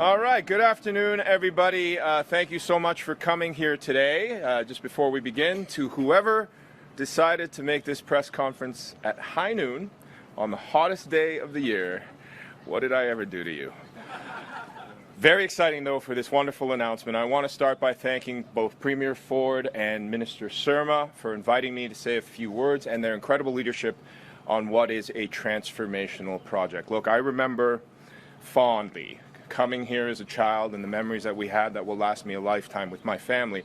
All right, good afternoon, everybody. Thank you so much for coming here today. Just before we begin, to whoever decided to make this press conference at high noon on the hottest day of the year, what did I ever do to you? Very exciting, though, for this wonderful announcement. I want to start by thanking both Premier Ford and Minister Surma for inviting me to say a few words and their incredible leadership on what is a transformational project. Look, I remember fondly coming here as a child and the memories that we had that will last me a lifetime with my family.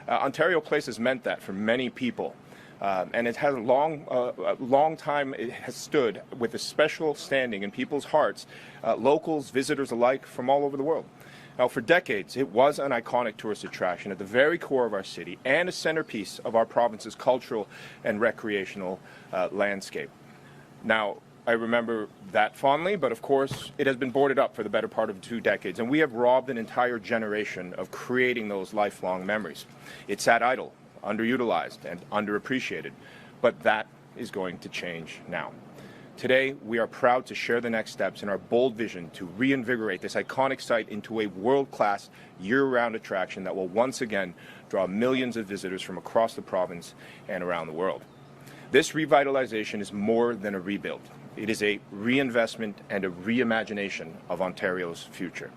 Ontario Place has meant that for many people. And it has a long time it has stood with a special standing in people's hearts, locals, visitors alike from all over the world. Now, for decades, it was an iconic tourist attraction at the very core of our city and a centerpiece of our province's cultural and recreational landscape. Now, I remember that fondly, but of course, it has been boarded up for the better part of 2 decades, and we have robbed an entire generation of creating those lifelong memories. It sat idle, underutilized, and underappreciated, but that is going to change now. Today, we are proud to share the next steps in our bold vision to reinvigorate this iconic site into a world-class, year-round attraction that will once again draw millions of visitors from across the province and around the world. This revitalization is more than a rebuild. It is a reinvestment and a reimagination of Ontario's future.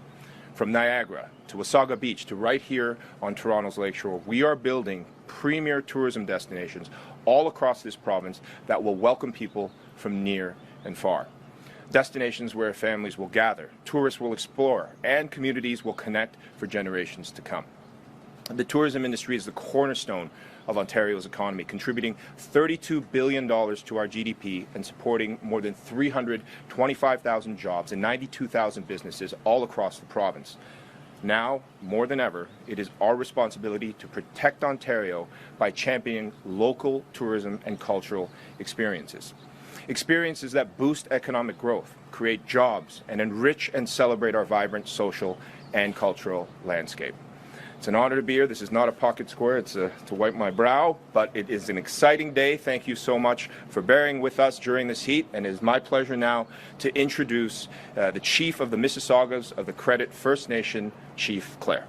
From Niagara to Wasaga Beach to right here on Toronto's lakeshore, we are building premier tourism destinations all across this province that will welcome people from near and far. Destinations where families will gather, tourists will explore, and communities will connect for generations to come. The tourism industry is the cornerstone of Ontario's economy, contributing $32 billion to our GDP and supporting more than 325,000 jobs and 92,000 businesses all across the province. Now, more than ever, it is our responsibility to protect Ontario by championing local tourism and cultural experiences. Experiences that boost economic growth, create jobs, and enrich and celebrate our vibrant social and cultural landscape. It's an honor to be here. This is not a pocket square. It's to wipe my brow, but it is an exciting day. Thank you so much for bearing with us during this heat, and it is my pleasure now to introduce the Chief of the Mississaugas of the Credit First Nation, Chief Clare.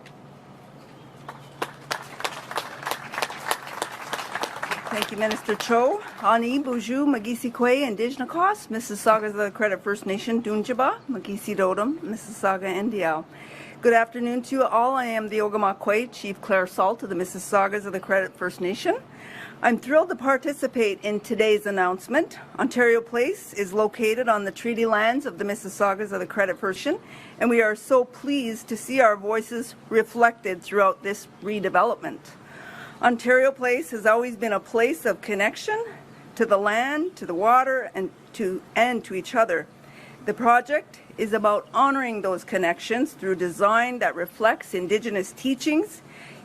Thank you, Minister Cho. Ani Buju Magisikwe Indigenous Mississaugas of the Credit First Nation, Dunjaba, Magisi Dodum, Mississauga, NDL. Good afternoon to you all. I am the Ogamakwe, Chief Clare Salt of the Mississaugas of the Credit First Nation. I'm thrilled to participate in today's announcement. Ontario Place is located on the treaty lands of the Mississaugas of the Credit First Nation, and we are so pleased to see our voices reflected throughout this redevelopment. Ontario Place has always been a place of connection to the land, to the water, and to each other. The project is about honoring those connections through design that reflects Indigenous teachings,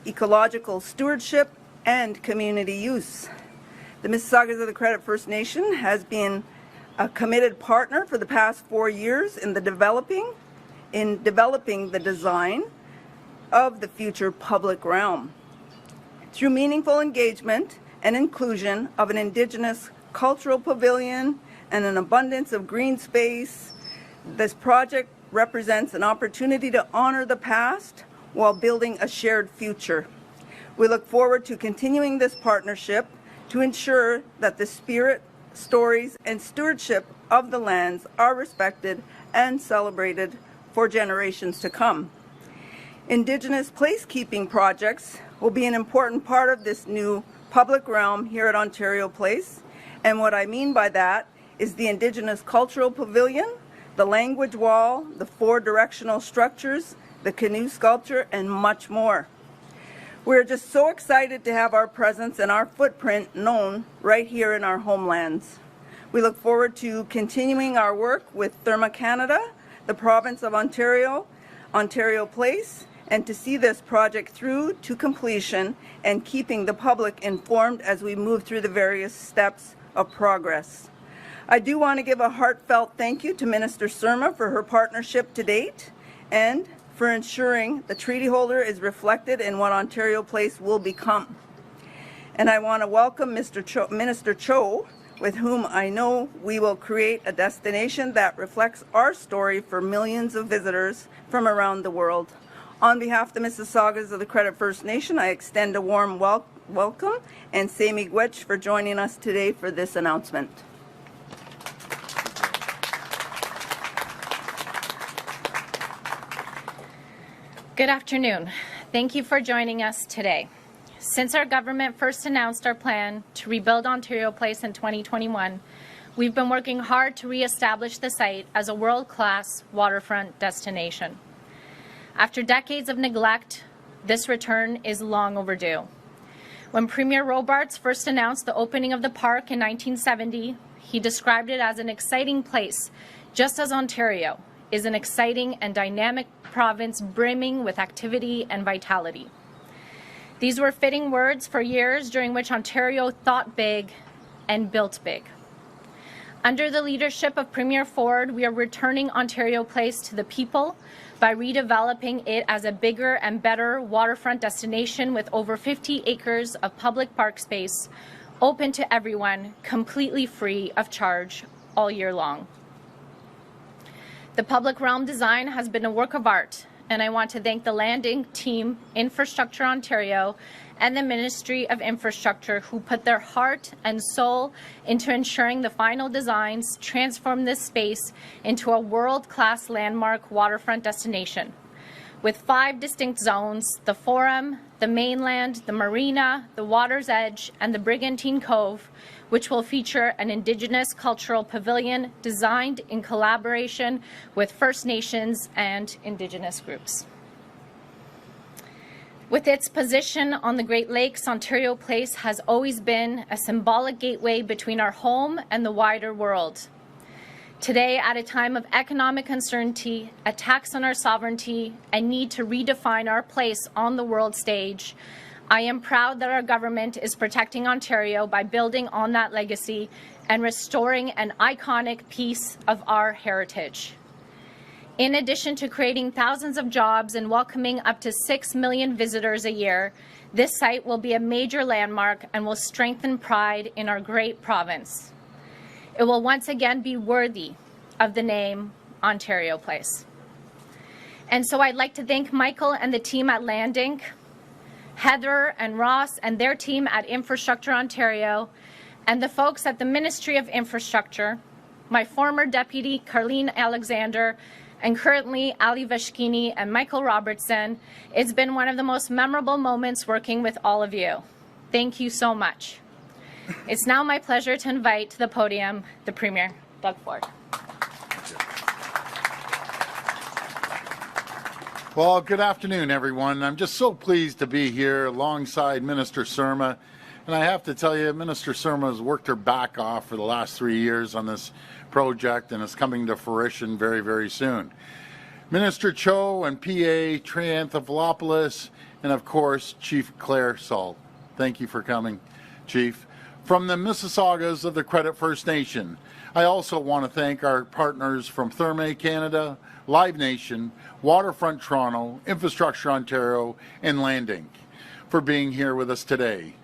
ecological stewardship, and community use. The Mississaugas of the Credit First Nation has been a committed partner for the past 4 years in developing the design of the future public realm. Through meaningful engagement and inclusion of an Indigenous cultural pavilion and an abundance of green space, this project represents an opportunity to honor the past while building a shared future. We look forward to continuing this partnership to ensure that the spirit, stories, and stewardship of the lands are respected and celebrated for generations to come. Indigenous placekeeping projects will be an important part of this new public realm here at Ontario Place, and what I mean by that is the Indigenous Cultural Pavilion, the language wall, the 4 directional structures, the canoe sculpture, and much more. We're just so excited to have our presence and our footprint known right here in our homelands. We look forward to continuing our work with Therma Canada, the province of Ontario, Ontario Place, and to see this project through to completion and keeping the public informed as we move through the various steps of progress. I do want to give a heartfelt thank you to Minister Surma for her partnership to date and for ensuring the treaty holder is reflected in what Ontario Place will become. And I want to welcome Minister Cho with whom I know we will create a destination that reflects our story for millions of visitors from around the world. On behalf of the Mississaugas of the Credit First Nation, I extend a warm welcome and say miigwech for joining us today for this announcement. Good afternoon. Thank you for joining us today. Since our government first announced our plan to rebuild Ontario Place in 2021, we've been working hard to re-establish the site as a world-class waterfront destination. After decades of neglect, this return is long overdue. When Premier Robarts first announced the opening of the park in 1970, he described it as an exciting place, just as Ontario is an exciting and dynamic province brimming with activity and vitality. These were fitting words for years during which Ontario thought big and built big. Under the leadership of Premier Ford, we are returning Ontario Place to the people by redeveloping it as a bigger and better waterfront destination with over 50 acres of public park space, open to everyone, completely free of charge all year long. The public realm design has been a work of art, and I want to thank the landing team, Infrastructure Ontario, and the Ministry of Infrastructure who put their heart and soul into ensuring the final designs transform this space into a world-class landmark waterfront destination. With 5 distinct zones, the Forum, the Mainland, the Marina, the Water's Edge, and the Brigantine Cove, which will feature an Indigenous cultural pavilion designed in collaboration with First Nations and Indigenous groups. With its position on the Great Lakes, Ontario Place has always been a symbolic gateway between our home and the wider world. Today, at a time of economic uncertainty, attacks on our sovereignty, and need to redefine our place on the world stage, I am proud that our government is protecting Ontario by building on that legacy and restoring an iconic piece of our heritage. In addition to creating thousands of jobs and welcoming up to 6 million visitors a year, this site will be a major landmark and will strengthen pride in our great province. It will once again be worthy of the name Ontario Place. And so I'd like to thank Michael and the team at Landing, Heather and Ross and their team at Infrastructure Ontario, and the folks at the Ministry of Infrastructure, my former deputy Carleen Alexander, and currently Ali Vashkini and Michael Robertson. It's been one of the most memorable moments working with all of you. Thank you so much. It's now my pleasure to invite to the podium the Premier, Doug Ford. Well, good afternoon, everyone. I'm just so pleased to be here alongside Minister Surma. And I have to tell you, Minister Surma has worked her back off for the last 3 years on this project, and it's coming to fruition very, very soon. Minister Cho and PA Trianthophilopoulos, and of course, Chief Claire Salt. Thank you for coming, Chief. From the Mississaugas of the Credit First Nation, I also want to thank our partners from Therme Canada, Live Nation, Waterfront Toronto, Infrastructure Ontario, and Landing for being here with us today.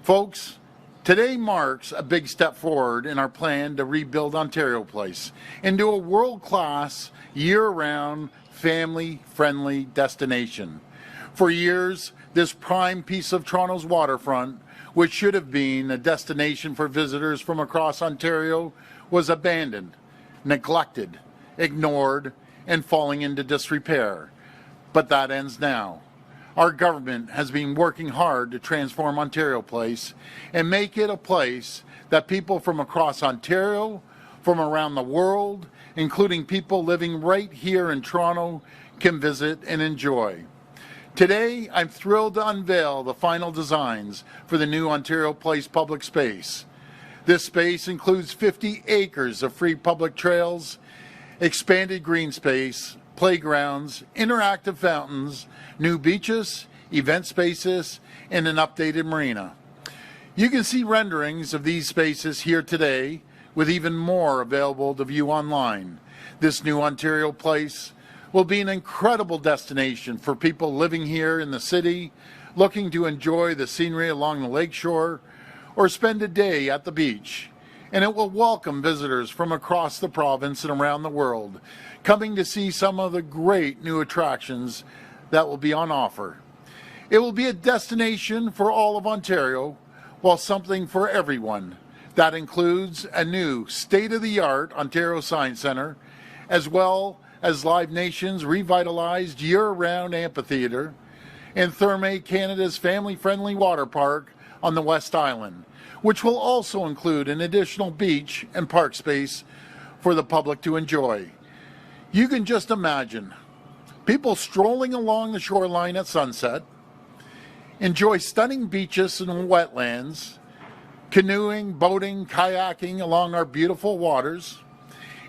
Folks, today marks a big step forward in our plan to rebuild Ontario Place into a world-class, year-round, family-friendly destination. For years, this prime piece of Toronto's waterfront, which should have been a destination for visitors from across Ontario, was abandoned, neglected, ignored, and falling into disrepair. But that ends now. Our government has been working hard to transform Ontario Place and make it a place that people from across Ontario, from around the world, including people living right here in Toronto, can visit and enjoy. Today, I'm thrilled to unveil the final designs for the new Ontario Place public space. This space includes 50 acres of free public trails, expanded green space, playgrounds, interactive fountains, new beaches, event spaces, and an updated marina. You can see renderings of these spaces here today, with even more available to view online. This new Ontario Place will be an incredible destination for people living here in the city, looking to enjoy the scenery along the lakeshore, or spend a day at the beach. and it will welcome visitors from across the province and around the world, coming to see some of the great new attractions that will be on offer. It will be a destination for all of Ontario, while something for everyone. That includes a new state-of-the-art Ontario Science Centre, as well as Live Nation's revitalized year-round amphitheatre, and Therme Canada's family-friendly water park on the West Island, which will also include an additional beach and park space for the public to enjoy. You can just imagine people strolling along the shoreline at sunset, enjoy stunning beaches and wetlands, canoeing, boating, kayaking along our beautiful waters,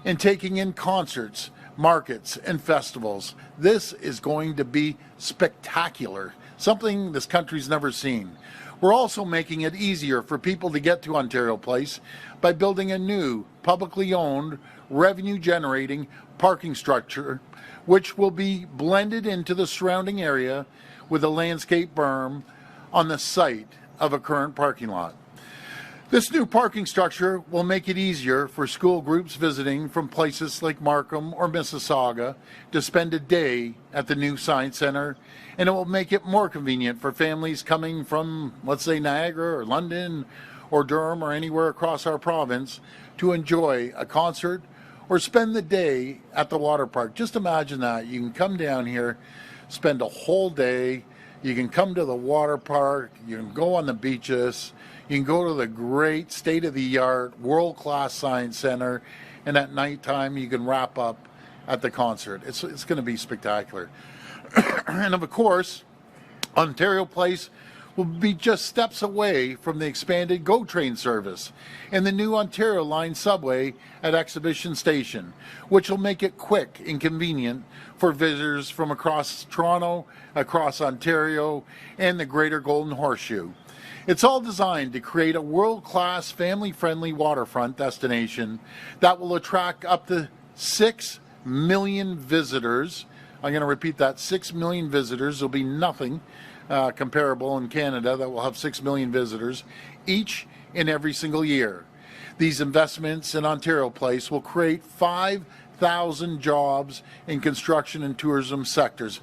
and taking in concerts, markets, and festivals. This is going to be spectacular, something this country's never seen. We're also making it easier for people to get to Ontario Place by building a new, publicly owned, revenue-generating parking structure, which will be blended into the surrounding area with a landscape berm on the site of a current parking lot. This new parking structure will make it easier for school groups visiting from places like Markham or Mississauga to spend a day at the new Science Centre, and it will make it more convenient for families coming from, let's say, Niagara or London or Durham or anywhere across our province to enjoy a concert or spend the day at the water park. Just imagine that. You can come down here, spend a whole day, you can come to the water park, you can go on the beaches, you can go to the great state-of-the-art, world-class Science Centre, and at nighttime you can wrap up at the concert. It's going to be spectacular. And of course, Ontario Place will be just steps away from the expanded GO train service and the new Ontario Line subway at Exhibition Station, which will make it quick and convenient for visitors from across Toronto, across Ontario, and the Greater Golden Horseshoe. It's all designed to create a world-class, family-friendly waterfront destination that will attract up to 6 million visitors. I'm going to repeat that, 6 million visitors. There'll be nothing comparable in Canada that will have 6 million visitors each and every single year. These investments in Ontario Place will create 5,000 jobs in construction and tourism sectors.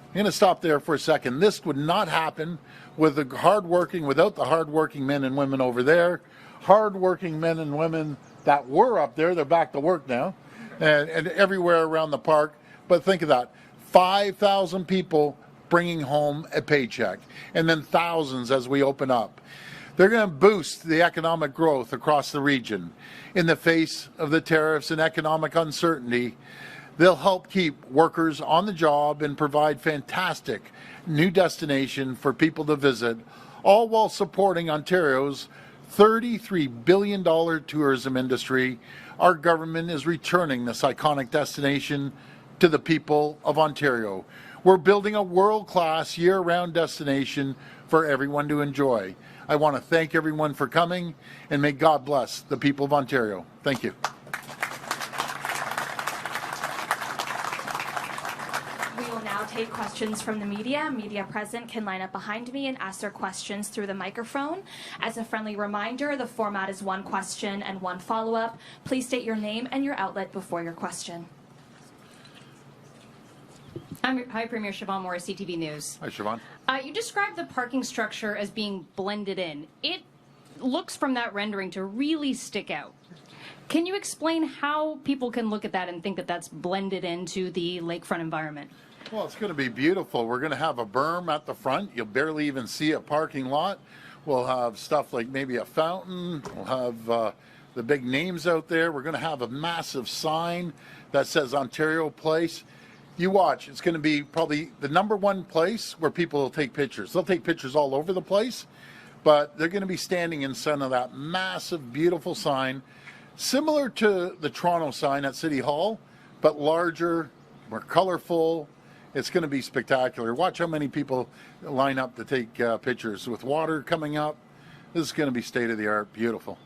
I'm going to stop there for a second. This would not happen without the hardworking men and women over there, hardworking men and women that were up there. They're back to work now, and everywhere around the park. But think of that, 5,000 people bringing home a paycheck, and then thousands as we open up. They're going to boost the economic growth across the region. In the face of the tariffs and economic uncertainty, they'll help keep workers on the job and provide fantastic new destination for people to visit, all while supporting Ontario's $33 billion tourism industry. Our government is returning this iconic destination to the people of Ontario. We're building a world-class year-round destination for everyone to enjoy. I want to thank everyone for coming, and may God bless the people of Ontario. Thank you. We will now take questions from the media. Media present can line up behind me and ask their questions through the microphone. As a friendly reminder, the format is one question and one follow-up. Please state your name and your outlet before your question. Hi, Premier Siobhan Morris, CTV News. Hi, Siobhan. You described the parking structure as being blended in. It looks from that rendering to really stick out. Can you explain how people can look at that and think that that's blended into the lakefront environment? Well, it's going to be beautiful. We're going to have a berm at the front. You'll barely even see a parking lot. We'll have stuff like maybe a fountain. We'll have the big names out there. We're going to have a massive sign that says Ontario Place. You watch, it's going to be probably the #1 place where people will take pictures. They'll take pictures all over the place, but they're going to be standing in front of that massive, beautiful sign, similar to the Toronto sign at City Hall, but larger, more colorful. It's going to be spectacular. Watch how many people line up to take pictures with water coming up. This is going to be state-of-the-art, beautiful.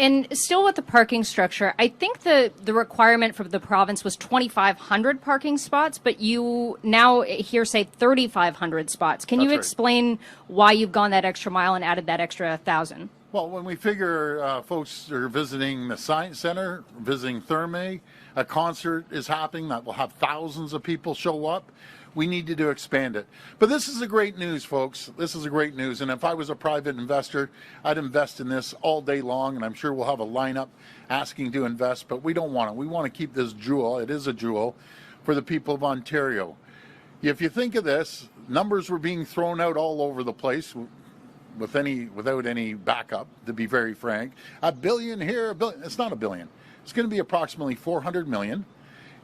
And still with the parking structure, I think the requirement for the province was 2,500 parking spots, but you now here say 3,500 spots. Can you explain why you've gone that extra mile and added that extra 1,000? Well, when we figure folks are visiting the Science Center, visiting Therme, a concert is happening that will have thousands of people show up, we need to expand it. But this is a great news, folks. This is a great news. And if I was a private investor, I'd invest in this all day long. And I'm sure we'll have a lineup asking to invest. But we don't want it. We want to keep this jewel. It is a jewel for the people of Ontario. If you think of this, numbers were being thrown out all over the place without any backup, to be very frank. $1 billion here, $1 billion. It's not $1 billion. It's going to be approximately $400 million.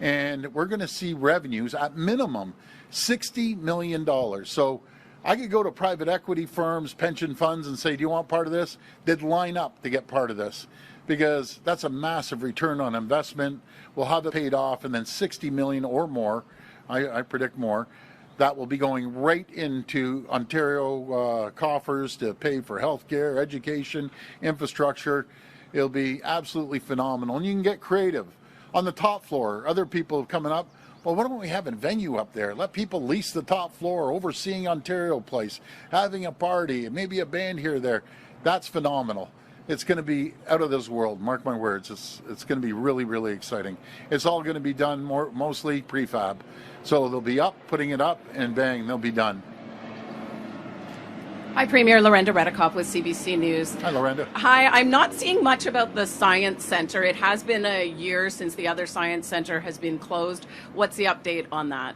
And we're going to see revenues at minimum $60 million. So I could go to private equity firms, pension funds, and say, do you want part of this? They'd line up to get part of this because that's a massive return on investment. We'll have it paid off, and then $60 million or more, I predict more, that will be going right into Ontario coffers to pay for healthcare, education, infrastructure. It'll be absolutely phenomenal. And you can get creative. On the top floor, other people have coming up. Well, why don't we have a venue up there? Let people lease the top floor, overseeing Ontario Place, having a party, maybe a band here or there. That's phenomenal. It's going to be out of this world. Mark my words. It's going to be really, really exciting. It's all going to be done mostly prefab. So they'll be up, putting it up, and bang, they'll be done. Hi, Premier. Lorenda Redikoff with CBC News. Hi, Lorenda. Hi. I'm not seeing much about the Science Centre. It has been a year since the other Science Centre has been closed. What's the update on that?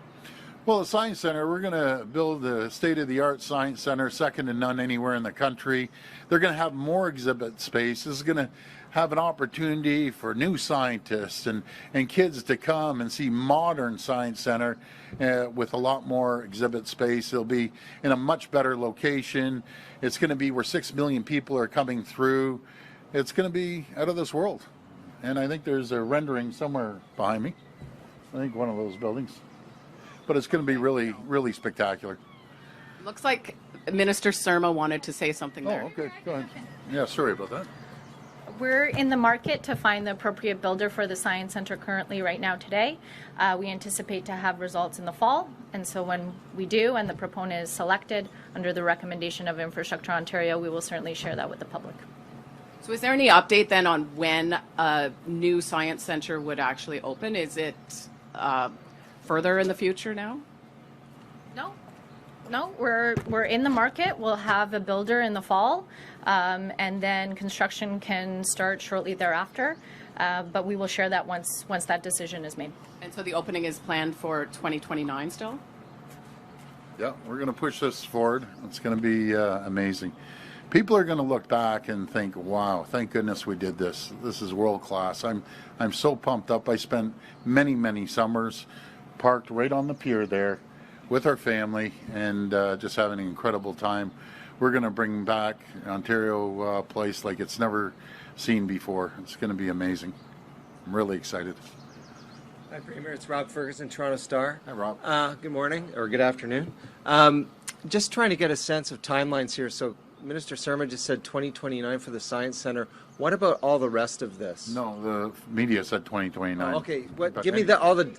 Well, the Science Center, we're going to build the state-of-the-art Science Center, second to none anywhere in the country. They're going to have more exhibit space. This is going to have an opportunity for new scientists and kids to come and see modern Science Center with a lot more exhibit space. It'll be in a much better location. It's going to be where 6 million people are coming through. It's going to be out of this world. And I think there's a rendering somewhere behind me. I think one of those buildings. But it's going to be really, really spectacular. Looks like Minister Surma wanted to say something there. Oh, okay. Go ahead. Yeah, sorry about that. We're in the market to find the appropriate builder for the Science Centre currently right now today. We anticipate to have results in the fall, and so when we do and the proponent is selected under the recommendation of Infrastructure Ontario, we will certainly share that with the public. So is there any update then on when a new Science Centre would actually open? Is it further in the future now? No, we're in the market. We'll have a builder in the fall, and then construction can start shortly thereafter. But we will share that once that decision is made. And so the opening is planned for 2029 still? Yeah, we're going to push this forward. It's going to be amazing. People are going to look back and think, wow, thank goodness we did this. This is world class. I'm so pumped up. I spent many summers parked right on the pier there with our family and just having an incredible time. We're going to bring back Ontario Place like it's never seen before. It's going to be amazing. I'm really excited. Hi, Premier. It's Rob Ferguson, Toronto Star. Hi, Rob. Good morning, or good afternoon. Just trying to get a sense of timelines here. So Minister Surma just said 2029 for the Science Centre. What about all the rest of this? No, the media said 2029. Okay, give me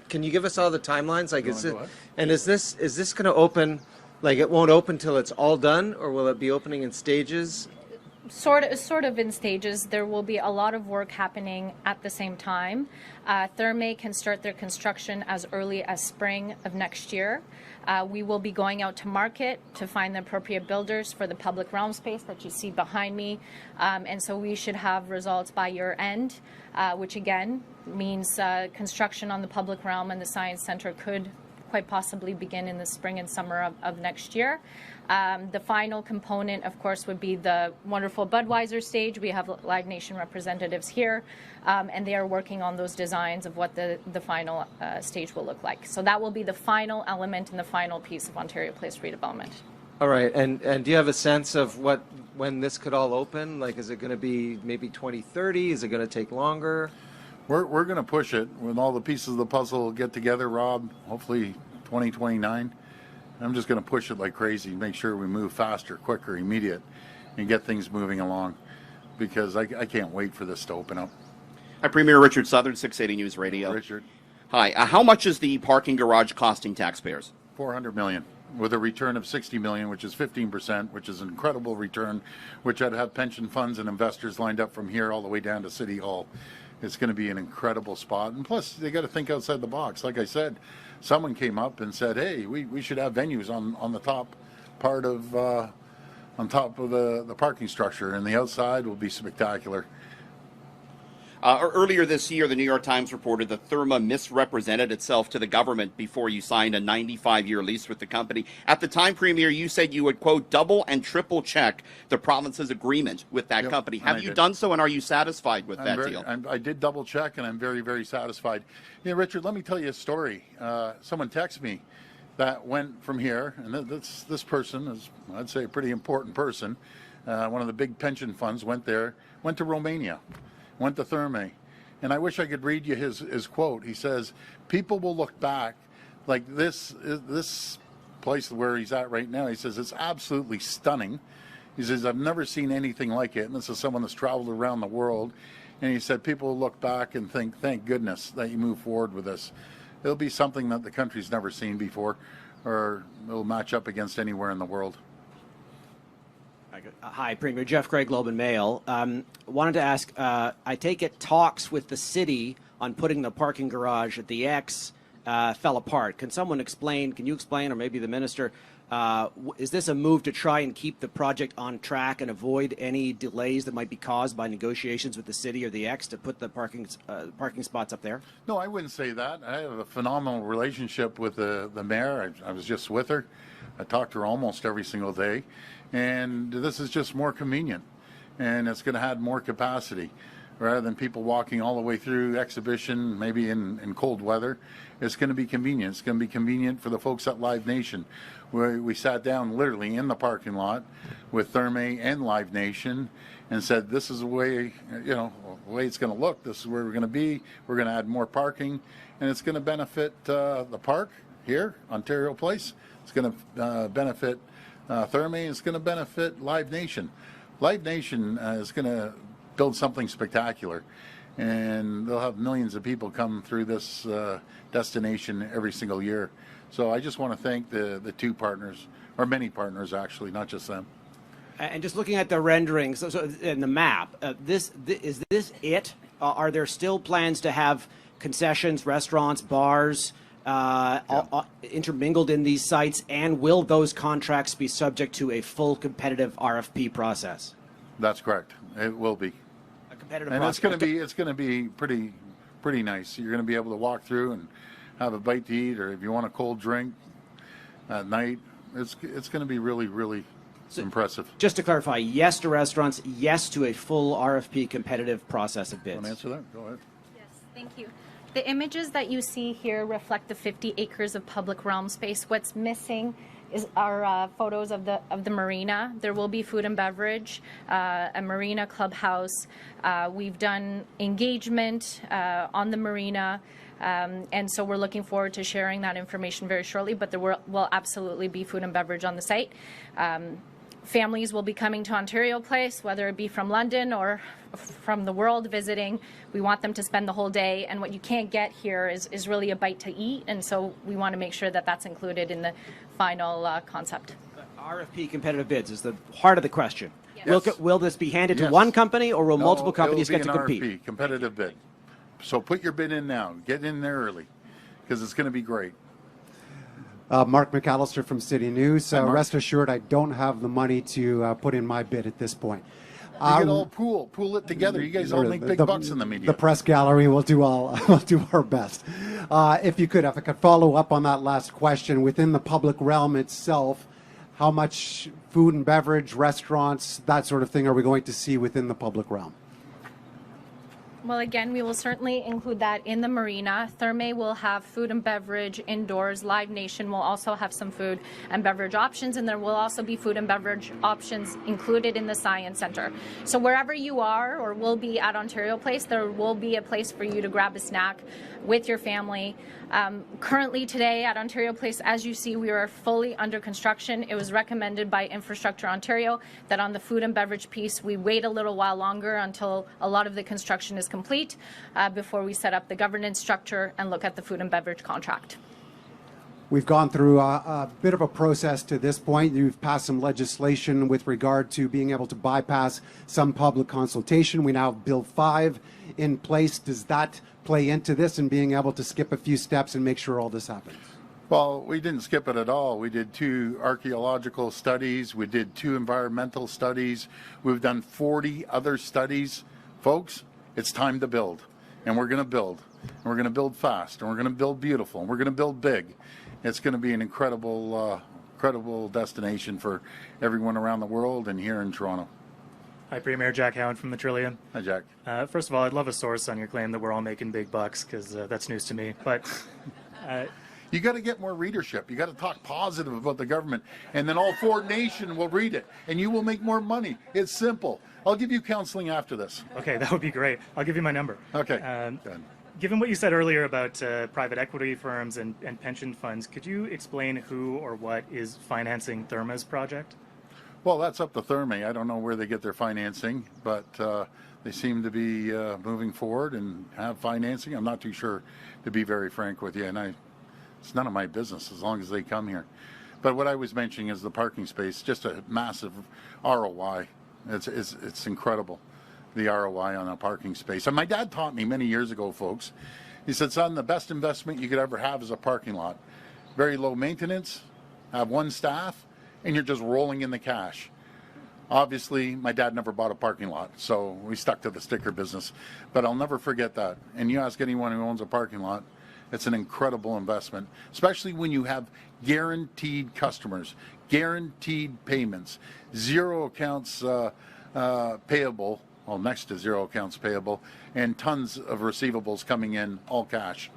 can you give us all the timelines? Like, is this going to open, like it won't open till it's all done, or will it be opening in stages? Sort of in stages. There will be a lot of work happening at the same time. Therme can start their construction as early as spring of next year. We will be going out to market to find the appropriate builders for the public realm space that you see behind me. And so we should have results by year end, which again means construction on the public realm and the Science Centre could quite possibly begin in the spring and summer of next year. The final component, of course, would be the wonderful Budweiser stage. We have Live Nation representatives here, and they are working on those designs of what the final stage will look like. So that will be the final element and the final piece of Ontario Place redevelopment. All right, and do you have a sense of when this could all open? Like, is it going to be maybe 2030? Is it going to take longer? We're going to push it when all the pieces of the puzzle get together, Rob, hopefully 2029. I'm just going to push it like crazy, make sure we move faster, quicker, immediate, and get things moving along because I can't wait for this to open up. Hi, Premier Richard Southern, 680 News Radio. Richard. Hi. How much is the parking garage costing taxpayers? $400 million with a return of $60 million, which is 15%, which is an incredible return, which I'd have pension funds and investors lined up from here all the way down to City Hall. It's going to be an incredible spot. And plus, they got to think outside the box. Like I said, someone came up and said, hey, we should have venues on the top part of, on top of the parking structure, and the outside will be spectacular. Earlier this year, the New York Times reported that Therma misrepresented itself to the government before you signed a 95-year lease with the company. At the time, Premier, you said you would, quote, double and triple check the province's agreement with that company. Have you done so, and are you satisfied with that deal? I did double check, and I'm very, very satisfied. Yeah, Richard, let me tell you a story. Someone texted me that went from here, and this person is, I'd say, a pretty important person. One of the big pension funds went there, went to Romania, went to Therme, and I wish I could read you his quote. He says, people will look back like this place where he's at right now. He says, it's absolutely stunning. He says, I've never seen anything like it. And this is someone that's traveled around the world. And he said, people will look back and think, thank goodness that you move forward with this. It'll be something that the country's never seen before, or it'll match up against anywhere in the world. Hi, Premier. Jeff Gray, Globe and Mail. Wanted to ask, I take it talks with the city on putting the parking garage at the X fell apart. Can someone explain, can you explain, or maybe the minister, is this a move to try and keep the project on track and avoid any delays that might be caused by negotiations with the city or the X to put the parking spots up there? No, I wouldn't say that. I have a phenomenal relationship with the mayor. I was just with her. I talk to her almost every single day. And this is just more convenient, and it's going to add more capacity. Rather than people walking all the way through exhibition, maybe in cold weather, it's going to be convenient. It's going to be convenient for the folks at Live Nation. We sat down literally in the parking lot with Therme and Live Nation and said, this is the way, the way it's going to look. This is where we're going to be. We're going to add more parking, and it's going to benefit the park here, Ontario Place. It's going to benefit Therme. Is going to benefit Live Nation. Live Nation is going to build something spectacular, and they'll have millions of people come through this destination every single year. So I just want to thank the two partners, or many partners actually, not just them. And just looking at the renderings, so in the map, is this it? Are there still plans to have concessions, restaurants, bars, intermingled in these sites, and will those contracts be subject to a full competitive RFP process? That's correct. It will be. A competitive and process. it's going to be pretty nice. You're going to be able to walk through and have a bite to eat, or if you want a cold drink at night, it's going to be really impressive. Just to clarify, yes to restaurants, yes to a full RFP competitive process of bids. Want to answer that? Go ahead. Yes, thank you. The images that you see here reflect the 50 acres of public realm space. What's missing are photos of the marina. There will be food and beverage, a marina clubhouse. We've done engagement on the marina, and so we're looking forward to sharing that information very shortly, but there will absolutely be food and beverage on the site. Families will be coming to Ontario Place, whether it be from London or from the world visiting. We want them to spend the whole day, and what you can't get here is really a bite to eat, and so we want to make sure that that's included in the final concept. RFP competitive bids is the heart of the question. Yes. Will this be handed to one company, or will multiple companies get to compete? RFP, competitive bid. So put your bid in now. Get in there early, because it's going to be great. Mark McAllister from City News. Hi, Mark. Rest assured, I don't have the money to put in my bid at this point. You can all pool it together. You guys all make big bucks in the media. The press gallery will do our best. If I could follow up on that last question, within the public realm itself, how much food and beverage, restaurants, that sort of thing are we going to see within the public realm? Well, again, we will certainly include that in the marina. Therme will have food and beverage indoors. Live Nation will also have some food and beverage options, and there will also be food and beverage options included in the Science Centre. So wherever you are or will be at Ontario Place, there will be a place for you to grab a snack with your family. Currently today at Ontario Place, as you see, we are fully under construction. It was recommended by Infrastructure Ontario that on the food and beverage piece, we wait a little while longer until a lot of the construction is complete before we set up the governance structure and look at the food and beverage contract. We've gone through a bit of a process to this point. You've passed some legislation with regard to being able to bypass some public consultation. We now have Bill 5 in place. Does that play into this and being able to skip a few steps and make sure all this happens? Well, we didn't skip it at all. We did 2 archaeological studies. We did 2 environmental studies. We've done 40 other studies. Folks, it's time to build. And we're going to build. And we're going to build fast. And we're going to build beautiful. And we're going to build big. It's going to be an incredible destination for everyone around the world and here in Toronto. Hi, Premier Jack Howard from the Trillium. Hi, Jack. First of all, I'd love a source on your claim that we're all making big bucks, because that's news to me. But you got to get more readership. You got to talk positive about the government, and then all Ford Nation will read it, and you will make more money. It's simple. I'll give you counseling after this. Okay, that would be great. I'll give you my number. Okay. Good. Given what you said earlier about private equity firms and pension funds, could you explain who or what is financing Therma's project? Well, that's up to Therma. I don't know where they get their financing, but they seem to be moving forward and have financing. I'm not too sure, to be very frank with you, and it's none of my business as long as they come here. But what I was mentioning is the parking space, just a massive ROI. It's incredible, the ROI on a parking space. And my dad taught me many years ago, folks. He said, son, the best investment you could ever have is a parking lot. Very low maintenance, have 1 staff, and you're just rolling in the cash. Obviously, my dad never bought a parking lot, so we stuck to the sticker business. But I'll never forget that. And you ask anyone who owns a parking lot, it's an incredible investment, especially when you have guaranteed customers, guaranteed payments, 0 accounts payable, well, next to 0 accounts payable, and tons of receivables coming in, all cash.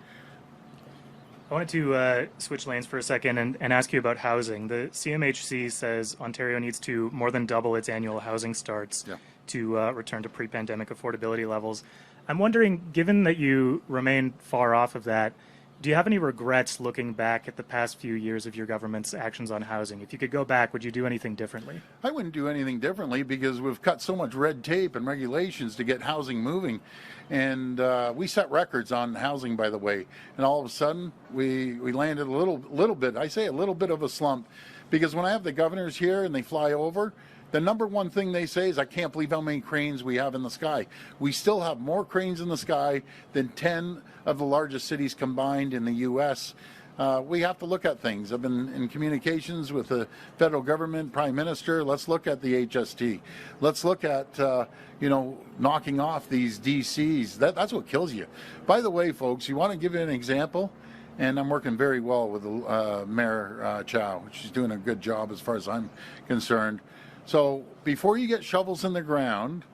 I wanted to switch lanes for a second and ask you about housing. The CMHC says Ontario needs to more than double its annual housing starts to return to pre-pandemic affordability levels. I'm wondering, given that you remain far off of that, do you have any regrets looking back at the past few years of your government's actions on housing? If you could go back, would you do anything differently? I wouldn't do anything differently because we've cut so much red tape and regulations to get housing moving. And we set records on housing, by the way. And all of a sudden, we landed a little bit, I say a little bit of a slump. Because when I have the governors here and they fly over, the number one thing they say is, I can't believe how many cranes we have in the sky. We still have more cranes in the sky than 10 of the largest cities combined in the U.S. We have to look at things. I've been in communications with the federal government, Prime Minister. Let's look at the HST. Let's look at, knocking off these DCs. That's what kills you. By the way, folks, you want to give you an example? And I'm working very well with Mayor Chow. She's doing a good job as far as I'm concerned. So before you get shovels in the ground,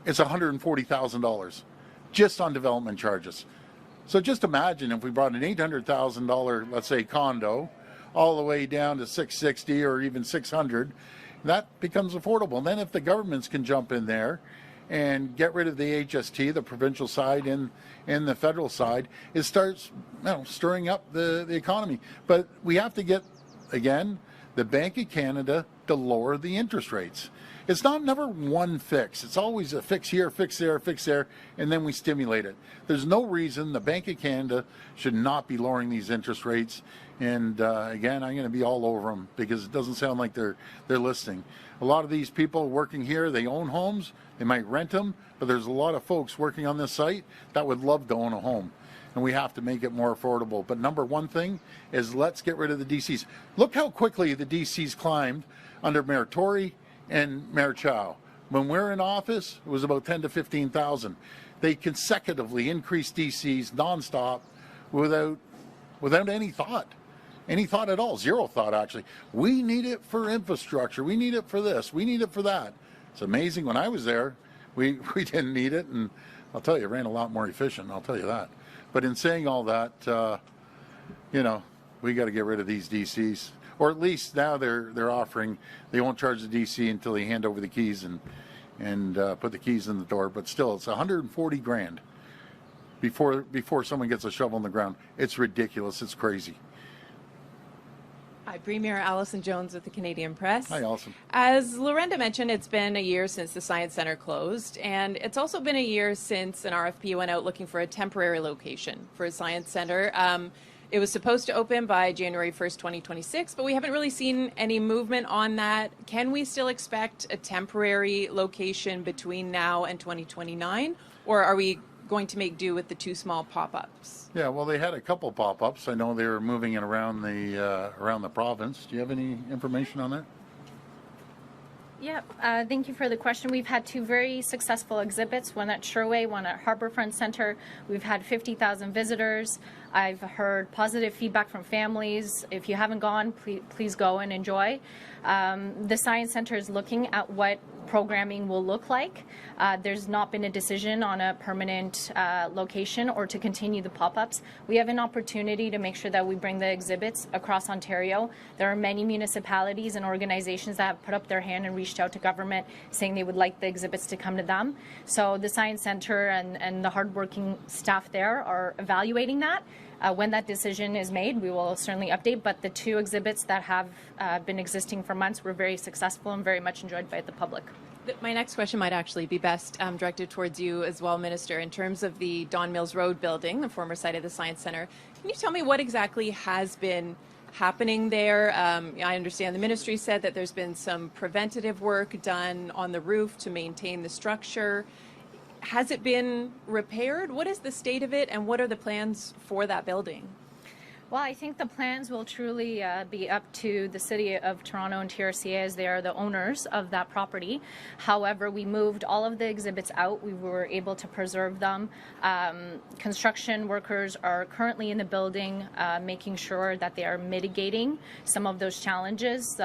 it's $140,000 just on development charges. So just imagine if we brought an $800,000, let's say, condo, all the way down to $660 or even $600, that becomes affordable. And then if the governments can jump in there and get rid of the HST, the provincial side and the federal side, it starts stirring up the economy. But we have to get, again, the Bank of Canada to lower the interest rates. It's never one fix. It's always a fix here, fix there, fix there, and then we stimulate it. There's no reason the Bank of Canada should not be lowering these interest rates. And again, I'm going to be all over them because it doesn't sound like they're listening. A lot of these people working here, they own homes, they might rent them, but there's a lot of folks working on this site that would love to own a home. And we have to make it more affordable. But number one thing is let's get rid of the DCs. Look how quickly the DCs climbed under Mayor Tory and Mayor Chow. When we're in office, it was about 10 to 15,000. They consecutively increased DCs nonstop without any thought. Any thought at all. 0 thought, actually. We need it for infrastructure. We need it for this. We need it for that. It's amazing. When I was there, we didn't need it. And I'll tell you, it ran a lot more efficient. I'll tell you that. But in saying all that, we got to get rid of these DCs. Or at least now they're offering, they won't charge the DC until they hand over the keys and put the keys in the door. But still, it's $140,000 before someone gets a shovel in the ground. It's ridiculous. It's crazy. Hi, Premier Alison Jones with the Canadian Press. Hi, Alison. As Lorenda mentioned, it's been a year since the Science Centre closed, and it's also been a year since an RFP went out looking for a temporary location for a Science Centre. It was supposed to open by January 1st, 2026, but we haven't really seen any movement on that. Can we still expect a temporary location between now and 2029, or are we going to make do with the 2 small pop-ups? Yeah, well, they had a couple pop-ups. I know they were moving it around the province. Do you have any information on that? Yep, thank you for the question. We've had 2 very successful exhibits, one at Sherway, one at Harbourfront Centre. We've had 50,000 visitors. I've heard positive feedback from families. If you haven't gone, please go and enjoy. The Science Centre is looking at what programming will look like. There's not been a decision on a permanent location or to continue the pop-ups. We have an opportunity to make sure that we bring the exhibits across Ontario. There are many municipalities and organizations that have put up their hand and reached out to government saying they would like the exhibits to come to them. So the Science Centre and the hardworking staff there are evaluating that. When that decision is made, we will certainly update, but the 2 exhibits that have been existing for months were very successful and very much enjoyed by the public. My next question might actually be best directed towards you as well, Minister. In terms of the Don Mills Road building, the former site of the Science Centre, can you tell me what exactly has been happening there? I understand the ministry said that there's been some preventative work done on the roof to maintain the structure. Has it been repaired? What is the state of it, and what are the plans for that building? Well, I think the plans will truly be up to the City of Toronto and TRCA as they are the owners of that property. However, we moved all of the exhibits out. We were able to preserve them. Construction workers are currently in the building making sure that they are mitigating some of those challenges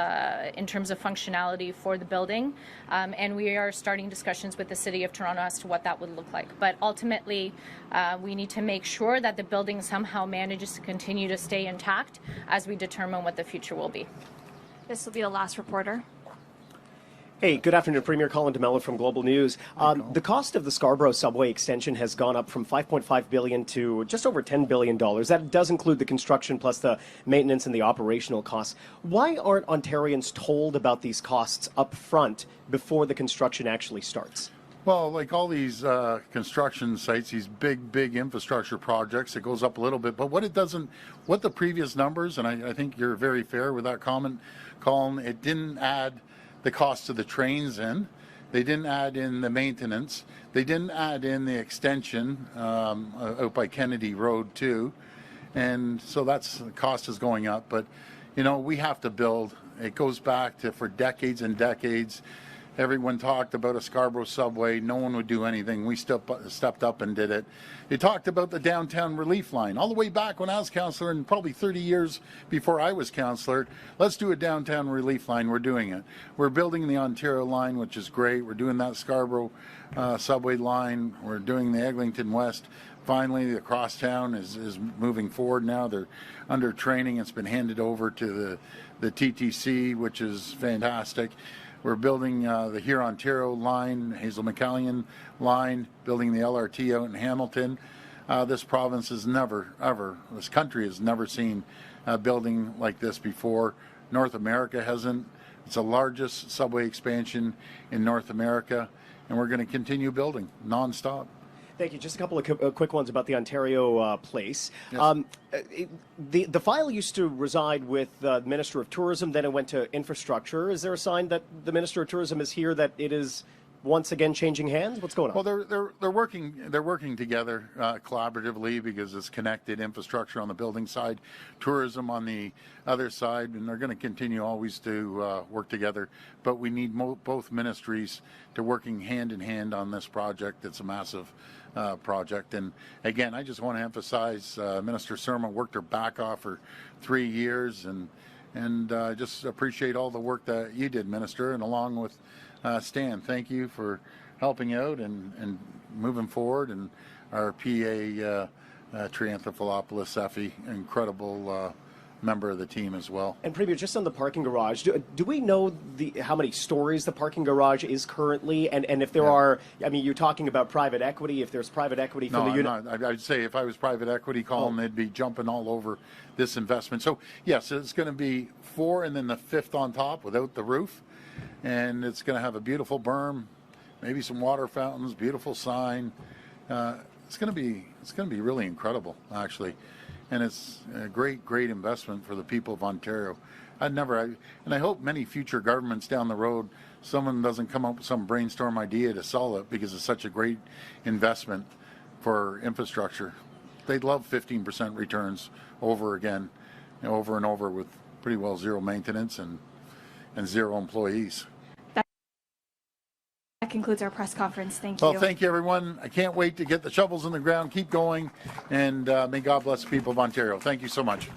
in terms of functionality for the building. And we are starting discussions with the City of Toronto as to what that would look like. But ultimately, we need to make sure that the building somehow manages to continue to stay intact as we determine what the future will be. This will be the last reporter. Hey, good afternoon. Premier Colin DeMello from Global News. The cost of the Scarborough subway extension has gone up from $5.5 billion to just over $10 billion. That does include the construction plus the maintenance and the operational costs. Why aren't Ontarians told about these costs up front before the construction actually starts? Well, like all these construction sites, these big infrastructure projects, it goes up a little bit. But what the previous numbers, and I think you're very fair with that comment, Colin, it didn't add the cost of the trains in. They didn't add in the maintenance. They didn't add in the extension out by Kennedy Road too. And so the cost is going up. But, you know, we have to build. It goes back to for decades and decades. Everyone talked about a Scarborough subway. No one would do anything. We stepped up and did it. They talked about the downtown relief line all the way back when I was councillor and probably 30 years before I was councillor. Let's do a downtown relief line. We're doing it. We're building the Ontario line, which is great. We're doing that Scarborough subway line. We're doing the Eglinton West. Finally, the crosstown is moving forward now. They're under training. It's been handed over to the TTC, which is fantastic. We're building the Huron-Ontario line, Hazel-McCallion line, building the LRT out in Hamilton. This province has this country has never seen a building like this before. North America hasn't. It's the largest subway expansion in North America, and we're going to continue building nonstop. Thank you. Just a couple of quick ones about the Ontario Place. Yes. The file used to reside with the Minister of Tourism, then it went to Infrastructure. Is there a sign that the Minister of Tourism is here, that it is once again changing hands? What's going on? Well, they're working together collaboratively because it's connected. Infrastructure on the building side, tourism on the other side, and they're going to continue always to work together. But we need both ministries to working hand in hand on this project. It's a massive project. And again, I just want to emphasize Minister Surma worked her back off for 3 years, and just appreciate all the work that you did, Minister, and along with Stan. Thank you for helping out and moving forward, and our PA Trianthophilopoulos Effie, incredible member of the team as well. And Premier, just on the parking garage, do we know how many stories the parking garage is currently? And if there are, I mean, you're talking about private equity, if there's private equity from the unit? No, I'd say if I was private equity, Colin, they'd be jumping all over this investment. So yes, it's going to be 4 and then the 5th on top without the roof. And it's going to have a beautiful berm, maybe some water fountains, beautiful sign. It's going to be really incredible, actually. and it's a great investment for the people of Ontario. And I hope many future governments down the road, someone doesn't come up with some brainstorm idea to sell it because it's such a great investment for infrastructure. They'd love 15% returns over again, over and over with pretty well zero maintenance and zero employees. That concludes our press conference. Thank Well, you. thank you, everyone. I can't wait to get the shovels in the ground, keep going, and may God bless the people of Ontario. Thank you so much.